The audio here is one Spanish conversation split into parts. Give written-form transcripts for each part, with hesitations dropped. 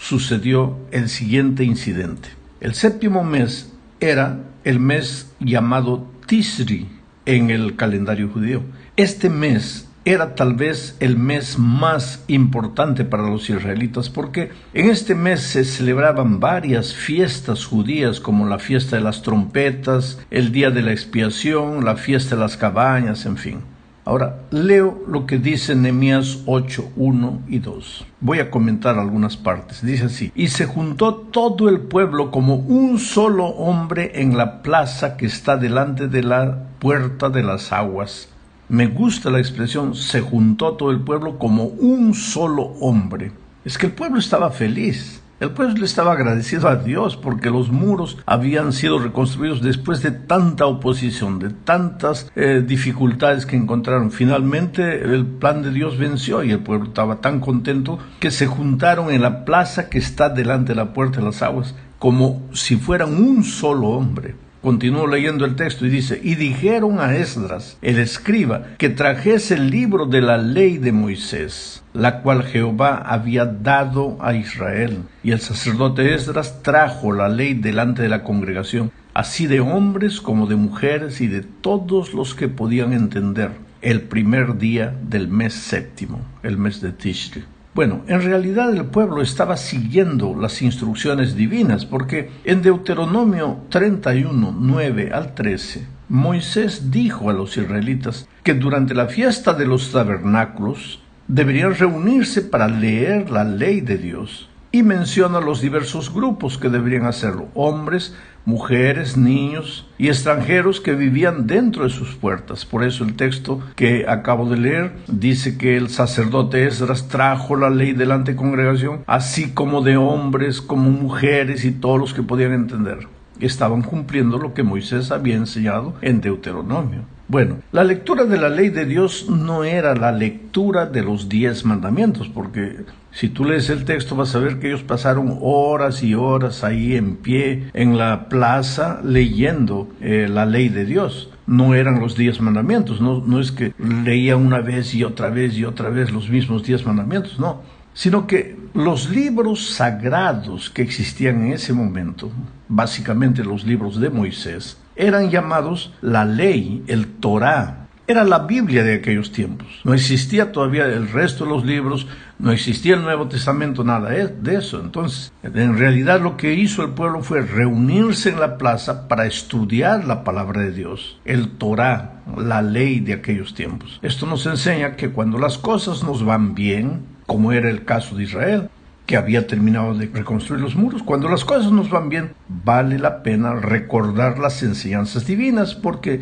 sucedió el siguiente incidente. El séptimo mes era el mes llamado Tishri en el calendario judío. Este mes era tal vez el mes más importante para los israelitas porque en este mes se celebraban varias fiestas judías como la fiesta de las trompetas, el día de la expiación, la fiesta de las cabañas, en fin. Ahora, leo lo que dice Nehemías 8, 1 y 2. Voy a comentar algunas partes. Dice así: y se juntó todo el pueblo como un solo hombre en la plaza que está delante de la puerta de las aguas. Me gusta la expresión, se juntó todo el pueblo como un solo hombre. Es que el pueblo estaba feliz. El pueblo estaba agradecido a Dios porque los muros habían sido reconstruidos después de tanta oposición, de tantas dificultades que encontraron. Finalmente el plan de Dios venció y el pueblo estaba tan contento que se juntaron en la plaza que está delante de la puerta de las aguas como si fueran un solo hombre. Continúo leyendo el texto y dice: y dijeron a Esdras, el escriba, que trajese el libro de la ley de Moisés, la cual Jehová había dado a Israel. Y el sacerdote Esdras trajo la ley delante de la congregación, así de hombres como de mujeres y de todos los que podían entender, el primer día del mes séptimo, el mes de Tishri. Bueno, en realidad el pueblo estaba siguiendo las instrucciones divinas, porque en Deuteronomio 31, 9 al 13, Moisés dijo a los israelitas que durante la fiesta de los tabernáculos deberían reunirse para leer la ley de Dios, y menciona los diversos grupos que deberían hacerlo: hombres, mujeres, niños y extranjeros que vivían dentro de sus puertas. Por eso el texto que acabo de leer dice que el sacerdote Esdras trajo la ley delante de la congregación, así como de hombres, como mujeres y todos los que podían entender. Estaban cumpliendo lo que Moisés había enseñado en Deuteronomio. Bueno, la lectura de la ley de Dios no era la lectura de los 10 mandamientos, porque si tú lees el texto vas a ver que ellos pasaron horas y horas ahí en pie en la plaza leyendo la ley de Dios. No eran los 10 mandamientos, no es que leían una vez y otra vez y otra vez los mismos 10 mandamientos, no, sino que los libros sagrados que existían en ese momento, básicamente los libros de Moisés, eran llamados la ley, el Torá. Era la Biblia de aquellos tiempos. No existía todavía el resto de los libros, no existía el Nuevo Testamento, nada de eso. Entonces, en realidad lo que hizo el pueblo fue reunirse en la plaza para estudiar la palabra de Dios, el Torá, la ley de aquellos tiempos. Esto nos enseña que cuando las cosas nos van bien, como era el caso de Israel, que había terminado de reconstruir los muros, cuando las cosas nos van bien, vale la pena recordar las enseñanzas divinas, porque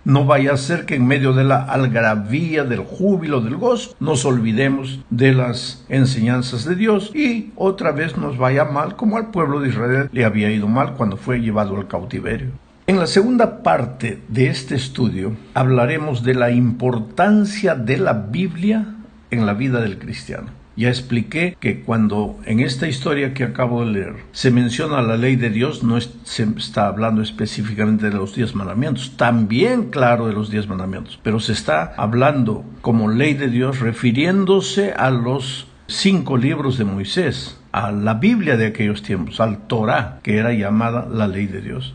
no vaya a ser que en medio de la algarabía, del júbilo, del gozo, nos olvidemos de las enseñanzas de Dios y otra vez nos vaya mal, como al pueblo de Israel le había ido mal cuando fue llevado al cautiverio. En la segunda parte de este estudio hablaremos de la importancia de la Biblia en la vida del cristiano. Ya expliqué que cuando en esta historia que acabo de leer se menciona la ley de Dios, no se está hablando específicamente de los 10 mandamientos, también claro de los 10 mandamientos, pero se está hablando como ley de Dios refiriéndose a los 5 libros de Moisés, a la Biblia de aquellos tiempos, al Torá, que era llamada la ley de Dios.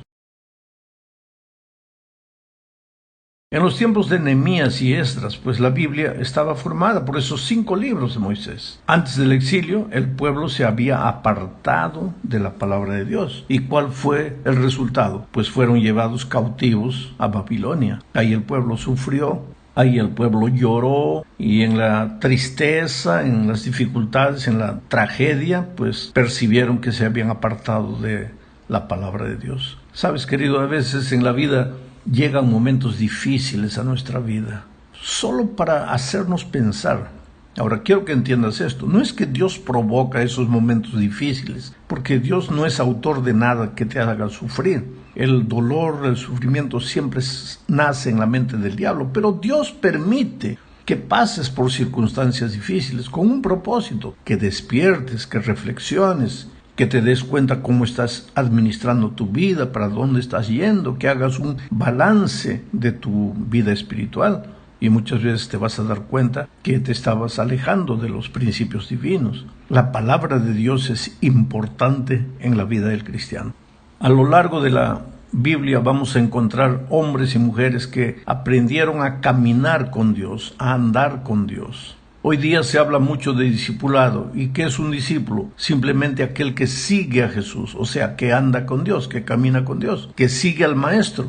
En los tiempos de Nehemías y Esdras, pues la Biblia estaba formada por esos 5 libros de Moisés. Antes del exilio, el pueblo se había apartado de la palabra de Dios. ¿Y cuál fue el resultado? Pues fueron llevados cautivos a Babilonia. Ahí el pueblo sufrió, ahí el pueblo lloró, y en la tristeza, en las dificultades, en la tragedia, pues percibieron que se habían apartado de la palabra de Dios. Sabes, querido, a veces en la vida llegan momentos difíciles a nuestra vida, solo para hacernos pensar. Ahora, quiero que entiendas esto. No es que Dios provoca esos momentos difíciles, porque Dios no es autor de nada que te haga sufrir. El dolor, el sufrimiento siempre nace en la mente del diablo, pero Dios permite que pases por circunstancias difíciles con un propósito, que despiertes, que reflexiones, que te des cuenta cómo estás administrando tu vida, para dónde estás yendo, que hagas un balance de tu vida espiritual. y muchas veces te vas a dar cuenta que te estabas alejando de los principios divinos. La palabra de Dios es importante en la vida del cristiano. A lo largo de la Biblia vamos a encontrar hombres y mujeres que aprendieron a caminar con Dios, a andar con Dios. Hoy día se habla mucho de discipulado. ¿Y qué es un discípulo? Simplemente aquel que sigue a Jesús, o sea, que anda con Dios, que camina con Dios, que sigue al Maestro,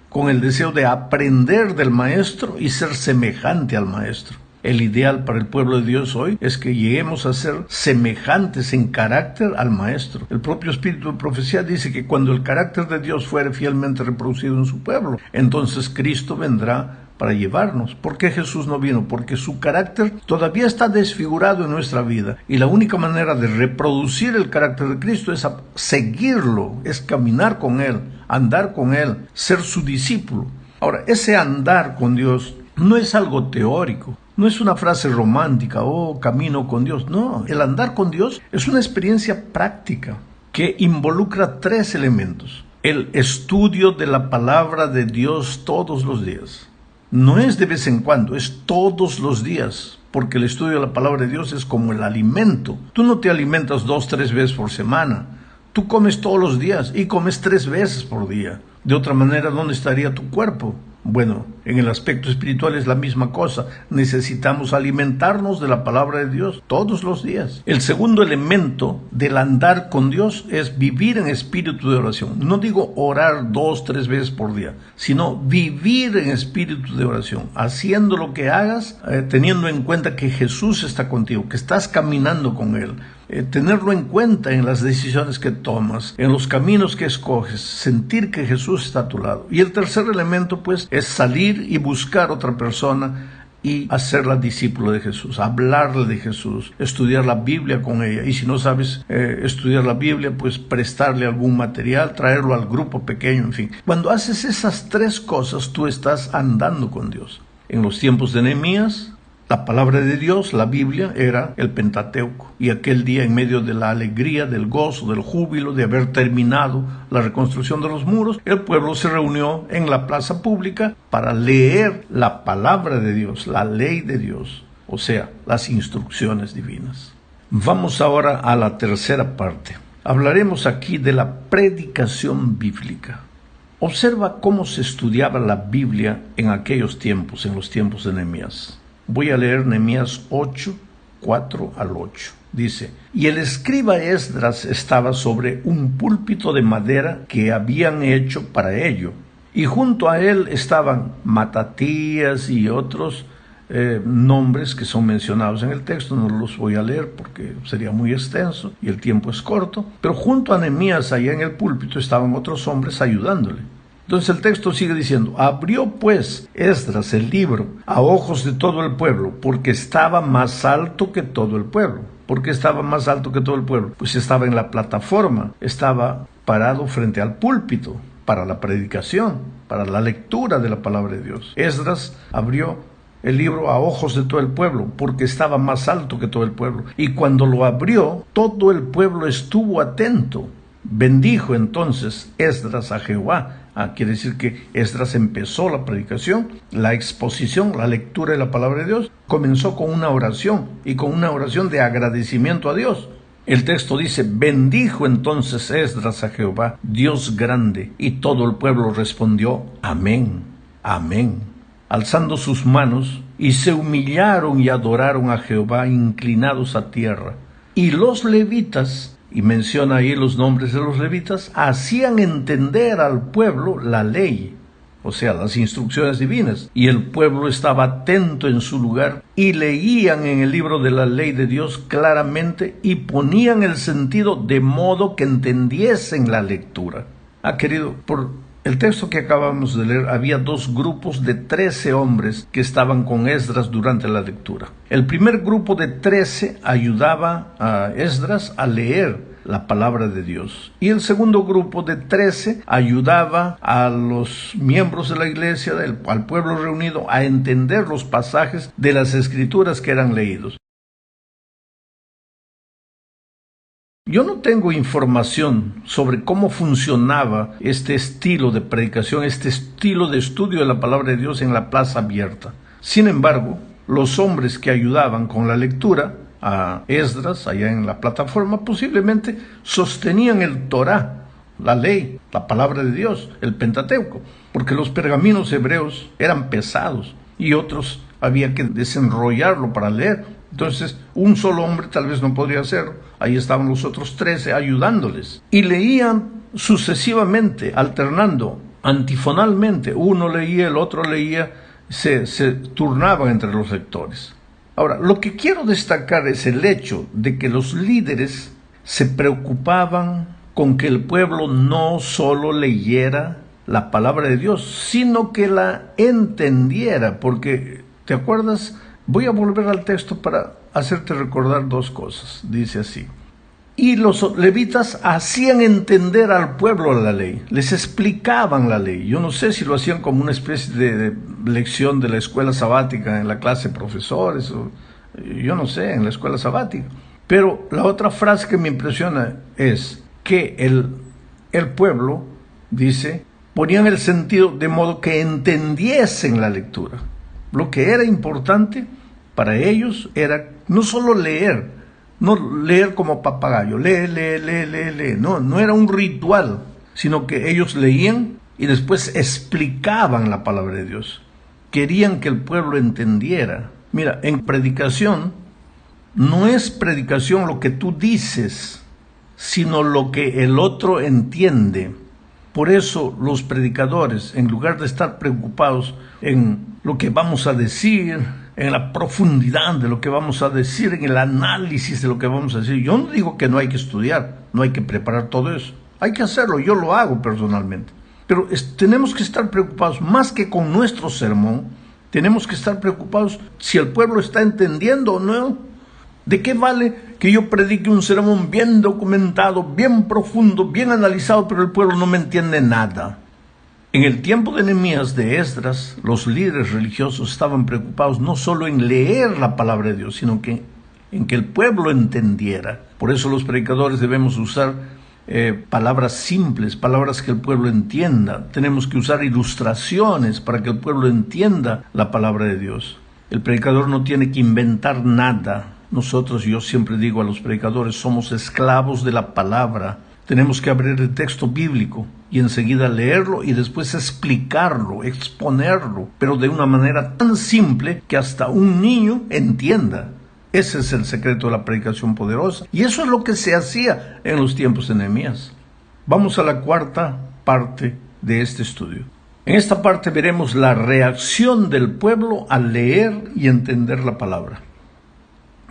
con el deseo de aprender del Maestro y ser semejante al Maestro. El ideal para el pueblo de Dios hoy es que lleguemos a ser semejantes en carácter al Maestro. El propio Espíritu de Profecía dice que cuando el carácter de Dios fuere fielmente reproducido en su pueblo, entonces Cristo vendrá para llevarnos. ¿Por qué Jesús no vino? Porque su carácter todavía está desfigurado en nuestra vida. Y la única manera de reproducir el carácter de Cristo es seguirlo, es caminar con Él, andar con Él, ser su discípulo. Ahora, ese andar con Dios no es algo teórico. No es una frase romántica, camino con Dios. No, el andar con Dios es una experiencia práctica que involucra 3 elementos. El estudio de la palabra de Dios todos los días. No es de vez en cuando, es todos los días, porque el estudio de la palabra de Dios es como el alimento. Tú no te alimentas 2-3 veces por semana. Tú comes todos los días y comes 3 veces por día. De otra manera, ¿dónde estaría tu cuerpo? Bueno, en el aspecto espiritual es la misma cosa. Necesitamos alimentarnos de la palabra de Dios todos los días. El segundo elemento del andar con Dios es vivir en espíritu de oración. No digo orar 2-3 veces por día, sino vivir en espíritu de oración, haciendo lo que hagas, teniendo en cuenta que Jesús está contigo, que estás caminando con Él. Tenerlo en cuenta en las decisiones que tomas, en los caminos que escoges, sentir que Jesús está a tu lado. Y el tercer elemento, pues, es salir y buscar otra persona y hacerla discípulo de Jesús, hablarle de Jesús, estudiar la Biblia con ella. Y si no sabes estudiar la Biblia, pues prestarle algún material, traerlo al grupo pequeño, en fin. Cuando haces esas 3 cosas, tú estás andando con Dios. En los tiempos de Nehemías, la palabra de Dios, la Biblia, era el Pentateuco. Y aquel día, en medio de la alegría, del gozo, del júbilo de haber terminado la reconstrucción de los muros, el pueblo se reunió en la plaza pública para leer la palabra de Dios, la ley de Dios, o sea, las instrucciones divinas. Vamos ahora a la tercera parte. Hablaremos aquí de la predicación bíblica. Observa cómo se estudiaba la Biblia en aquellos tiempos, en los tiempos de Nehemías. Voy a leer Nehemías 8, 4 al 8. Dice: y el escriba Esdras estaba sobre un púlpito de madera que habían hecho para ello, y junto a él estaban Matatías y otros nombres que son mencionados en el texto. No los voy a leer porque sería muy extenso y el tiempo es corto, pero junto a Nehemías allá en el púlpito estaban otros hombres ayudándole. Entonces el texto sigue diciendo: abrió pues Esdras el libro a ojos de todo el pueblo, porque estaba más alto que todo el pueblo. ¿Por qué estaba más alto que todo el pueblo? Pues estaba en la plataforma, estaba parado frente al púlpito para la predicación, para la lectura de la palabra de Dios. Esdras abrió el libro a ojos de todo el pueblo, porque estaba más alto que todo el pueblo. Y cuando lo abrió, todo el pueblo estuvo atento. Bendijo entonces Esdras a Jehová. Quiere decir que Esdras empezó la predicación, la exposición, la lectura de la palabra de Dios. Comenzó con una oración, y con una oración de agradecimiento a Dios. El texto dice: bendijo entonces Esdras a Jehová, Dios grande, y todo el pueblo respondió: amén, amén, alzando sus manos, y se humillaron y adoraron a Jehová, inclinados a tierra. Y los levitas, y menciona ahí los nombres de los levitas, hacían entender al pueblo la ley, o sea, las instrucciones divinas, y el pueblo estaba atento en su lugar, y leían en el libro de la ley de Dios claramente, y ponían el sentido de modo que entendiesen la lectura. Querido, por el texto que acabamos de leer, había 2 grupos de 13 hombres que estaban con Esdras durante la lectura. El primer grupo de 13 ayudaba a Esdras a leer la palabra de Dios, y el segundo grupo de 13 ayudaba a los miembros de la iglesia, al pueblo reunido, a entender los pasajes de las escrituras que eran leídos. Yo no tengo información sobre cómo funcionaba este estilo de predicación, este estilo de estudio de la palabra de Dios en la plaza abierta. Sin embargo, los hombres que ayudaban con la lectura a Esdras, allá en la plataforma, posiblemente sostenían el Torá, la ley, la palabra de Dios, el Pentateuco, porque los pergaminos hebreos eran pesados y otros había que desenrollarlo para leer. Entonces, un solo hombre tal vez no podría hacerlo. Ahí estaban los otros 13 ayudándoles. Y leían sucesivamente, alternando, antifonalmente. Uno leía, el otro leía, se turnaban entre los lectores. Ahora, lo que quiero destacar es el hecho de que los líderes se preocupaban con que el pueblo no solo leyera la palabra de Dios, sino que la entendiera, porque, ¿te acuerdas? Voy a volver al texto para hacerte recordar dos cosas. Dice así: y los levitas hacían entender al pueblo la ley, les explicaban la ley. Yo no sé si lo hacían como una especie de lección de la escuela sabática en la clase de profesores, o yo no sé, en la escuela sabática. Pero la otra frase que me impresiona es que el pueblo, dice, ponían el sentido de modo que entendiesen la lectura. Lo que era importante para ellos era no solo leer, no leer como papagayo, lee. No era un ritual, sino que ellos leían y después explicaban la palabra de Dios. Querían que el pueblo entendiera. Mira, en predicación, no es predicación lo que tú dices, sino lo que el otro entiende. Por eso los predicadores, en lugar de estar preocupados en lo que vamos a decir, en la profundidad de lo que vamos a decir, en el análisis de lo que vamos a decir. Yo no digo que no hay que estudiar, no hay que preparar todo eso. Hay que hacerlo, yo lo hago personalmente. Pero tenemos que estar preocupados más que con nuestro sermón. Tenemos que estar preocupados si el pueblo está entendiendo o no. ¿De qué vale que yo predique un sermón bien documentado, bien profundo, bien analizado, pero el pueblo no me entiende nada? En el tiempo de Nehemías, de Esdras, los líderes religiosos estaban preocupados no solo en leer la palabra de Dios, sino en que el pueblo entendiera. Por eso los predicadores debemos usar palabras simples, palabras que el pueblo entienda. Tenemos que usar ilustraciones para que el pueblo entienda la palabra de Dios. El predicador no tiene que inventar nada. Nosotros, yo siempre digo a los predicadores, somos esclavos de la palabra. Tenemos que abrir el texto bíblico y enseguida leerlo y después explicarlo, exponerlo, pero de una manera tan simple que hasta un niño entienda. Ese es el secreto de la predicación poderosa. Y eso es lo que se hacía en los tiempos de Nehemías. Vamos a la cuarta parte de este estudio. En esta parte veremos la reacción del pueblo al leer y entender la palabra.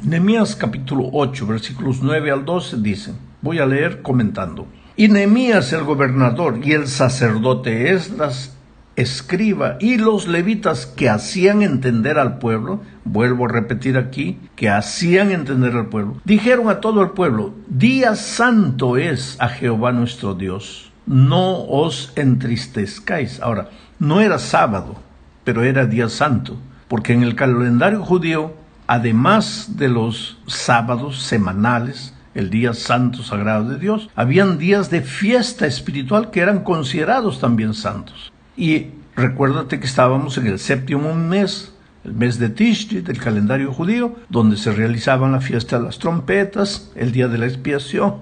Nehemías capítulo 8, versículos 9 al 12 dicen, voy a leer comentando. Y Nehemías el gobernador y el sacerdote Esdras, escriba, y los levitas que hacían entender al pueblo, vuelvo a repetir aquí, que hacían entender al pueblo, dijeron a todo el pueblo, día santo es a Jehová nuestro Dios, no os entristezcáis. Ahora, no era sábado, pero era día santo, porque en el calendario judío, además de los sábados semanales, el día santo sagrado de Dios, habían días de fiesta espiritual que eran considerados también santos. Y recuérdate que estábamos en el séptimo mes, el mes de Tishri, del calendario judío, donde se realizaban la fiesta de las trompetas, el día de la expiación,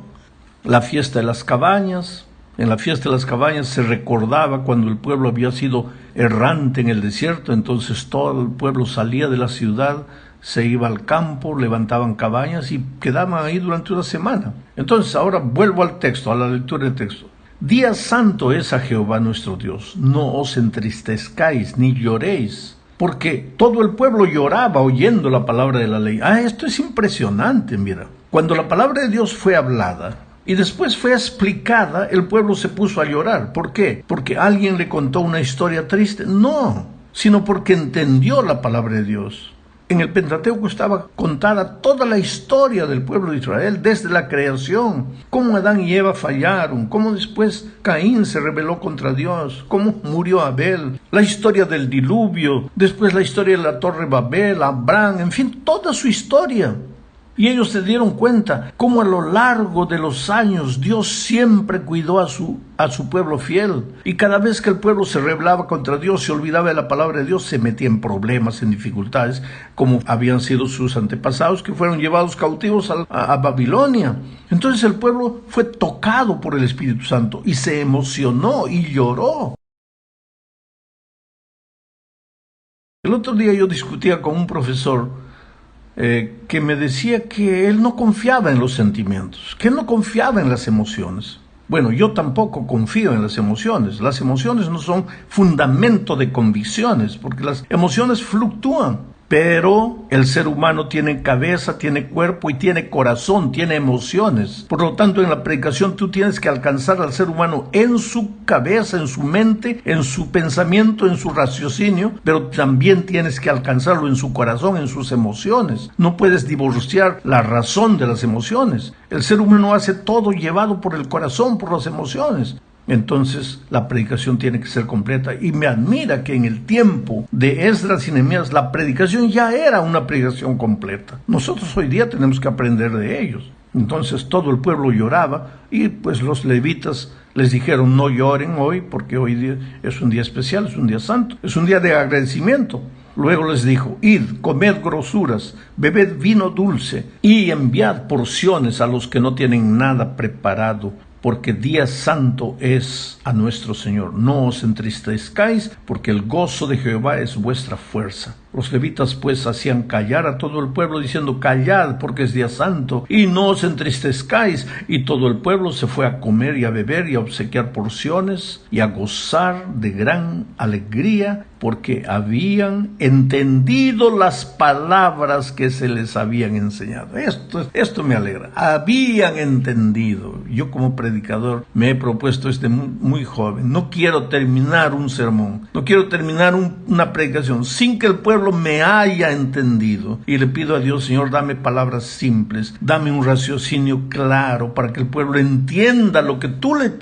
la fiesta de las cabañas. En la fiesta de las cabañas se recordaba cuando el pueblo había sido errante en el desierto, entonces todo el pueblo salía de la ciudad, se iba al campo, levantaban cabañas y quedaban ahí durante una semana. Entonces ahora vuelvo al texto, a la lectura del texto. Día santo es a Jehová nuestro Dios, no os entristezcáis ni lloréis, porque todo el pueblo lloraba oyendo la palabra de la ley. Esto es impresionante, mira. Cuando la palabra de Dios fue hablada y después fue explicada, el pueblo se puso a llorar. ¿Por qué? ¿Porque alguien le contó una historia triste? No, sino porque entendió la palabra de Dios. En el Pentateuco estaba contada toda la historia del pueblo de Israel, desde la creación, cómo Adán y Eva fallaron, cómo después Caín se rebeló contra Dios, cómo murió Abel, la historia del diluvio, después la historia de la Torre Babel, Abraham, en fin, toda su historia. Y ellos se dieron cuenta cómo a lo largo de los años Dios siempre cuidó a su pueblo fiel. Y cada vez que el pueblo se rebelaba contra Dios, se olvidaba de la palabra de Dios, se metía en problemas, en dificultades, como habían sido sus antepasados que fueron llevados cautivos a Babilonia. Entonces el pueblo fue tocado por el Espíritu Santo y se emocionó y lloró. El otro día yo discutía con un profesor que me decía que él no confiaba en los sentimientos, que él no confiaba en las emociones. Bueno, yo tampoco confío en las emociones. Las emociones no son fundamento de convicciones, porque las emociones fluctúan. Pero el ser humano tiene cabeza, tiene cuerpo y tiene corazón, tiene emociones. Por lo tanto, en la predicación tú tienes que alcanzar al ser humano en su cabeza, en su mente, en su pensamiento, en su raciocinio, pero también tienes que alcanzarlo en su corazón, en sus emociones. No puedes divorciar la razón de las emociones. El ser humano hace todo llevado por el corazón, por las emociones. Entonces la predicación tiene que ser completa, y me admira que en el tiempo de Esdras y Nehemías la predicación ya era una predicación completa. Nosotros hoy día tenemos que aprender de ellos. Entonces todo el pueblo lloraba, y pues los levitas les dijeron: no lloren hoy, porque hoy día es un día especial, es un día santo, es un día de agradecimiento. Luego les dijo: id, comed grosuras, bebed vino dulce, y enviad porciones a los que no tienen nada preparado, porque día santo es a nuestro Señor. No os entristezcáis, porque el gozo de Jehová es vuestra fuerza. Los levitas pues hacían callar a todo el pueblo, diciendo: callad, porque es día santo, y no os entristezcáis. Y todo el pueblo se fue a comer y a beber y a obsequiar porciones y a gozar de gran alegría, porque habían entendido las palabras que se les habían enseñado. Esto me alegra. Habían entendido. Yo como predicador me he propuesto muy joven. No quiero terminar un sermón, no quiero terminar una predicación sin que el pueblo me haya entendido. Y le pido a Dios: Señor, dame palabras simples, dame un raciocinio claro para que el pueblo entienda lo que tú les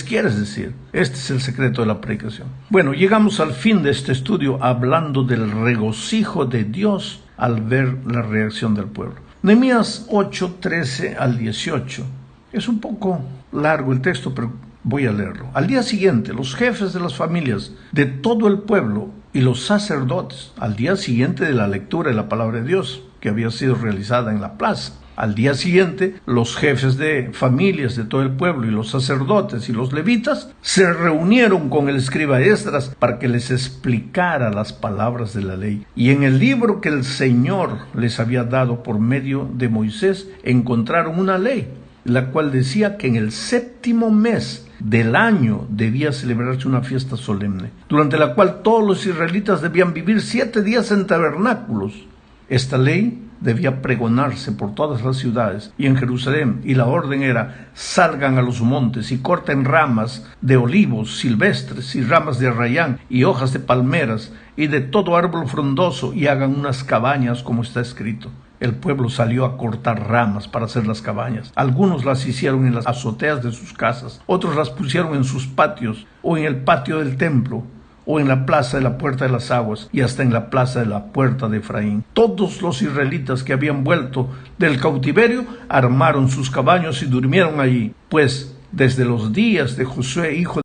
quieres decir. Este es el secreto de la predicación. Bueno, llegamos al fin de este estudio hablando del regocijo de Dios al ver la reacción del pueblo. Nehemías 8, 13 al 18. Es un poco largo el texto, pero voy a leerlo. Al día siguiente, los jefes de las familias de todo el pueblo y los sacerdotes, al día siguiente de la lectura de la palabra de Dios, que había sido realizada en la plaza, al día siguiente, los jefes de familias de todo el pueblo y los sacerdotes y los levitas se reunieron con el escriba Esdras para que les explicara las palabras de la ley. Y en el libro que el Señor les había dado por medio de Moisés, encontraron una ley, la cual decía que en el 7º mes del año debía celebrarse una fiesta solemne, durante la cual todos los israelitas debían vivir 7 días en tabernáculos. Esta ley debía pregonarse por todas las ciudades y en Jerusalén, y la orden era: salgan a los montes y corten ramas de olivos silvestres y ramas de arrayán y hojas de palmeras y de todo árbol frondoso, y hagan unas cabañas como está escrito. El pueblo salió a cortar ramas para hacer las cabañas. Algunos las hicieron en las azoteas de sus casas, otros las pusieron en sus patios, o en el patio del templo, o en la plaza de la puerta de las aguas, y hasta en la plaza de la puerta de Efraín. Todos los israelitas que habían vuelto del cautiverio armaron sus cabañas y durmieron allí, pues desde los días de Josué, hijo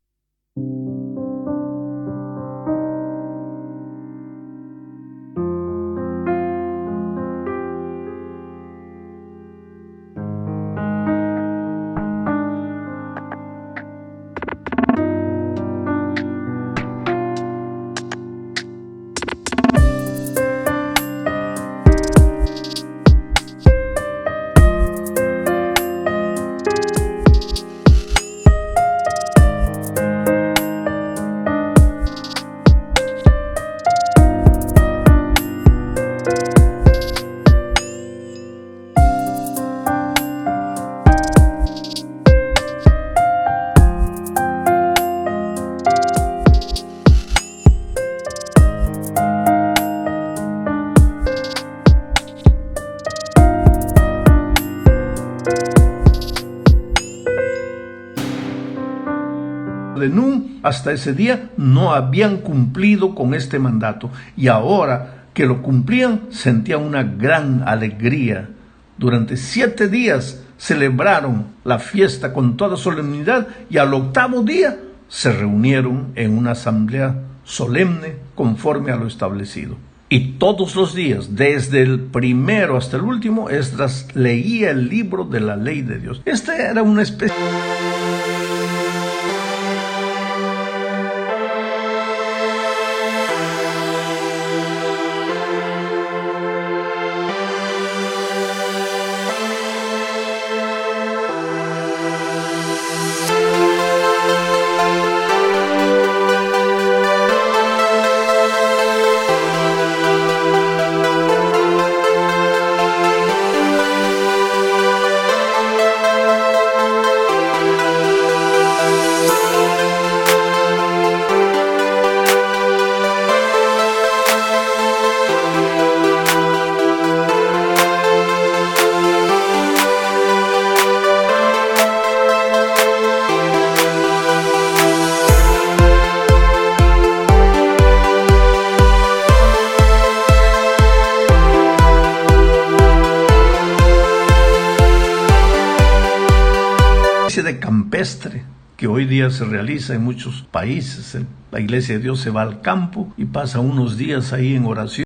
de Nun hasta ese día no habían cumplido con este mandato, y ahora que lo cumplían sentían una gran alegría Durante 7 días celebraron la fiesta con toda solemnidad y al 8º día se reunieron en una asamblea solemne conforme a lo establecido. Y todos los días, desde el primero hasta el último, Esdras leía el libro de la ley de Dios. Esta era una especie de campestre que hoy día se realiza en muchos países. La Iglesia de Dios se va al campo y pasa unos días ahí en oración.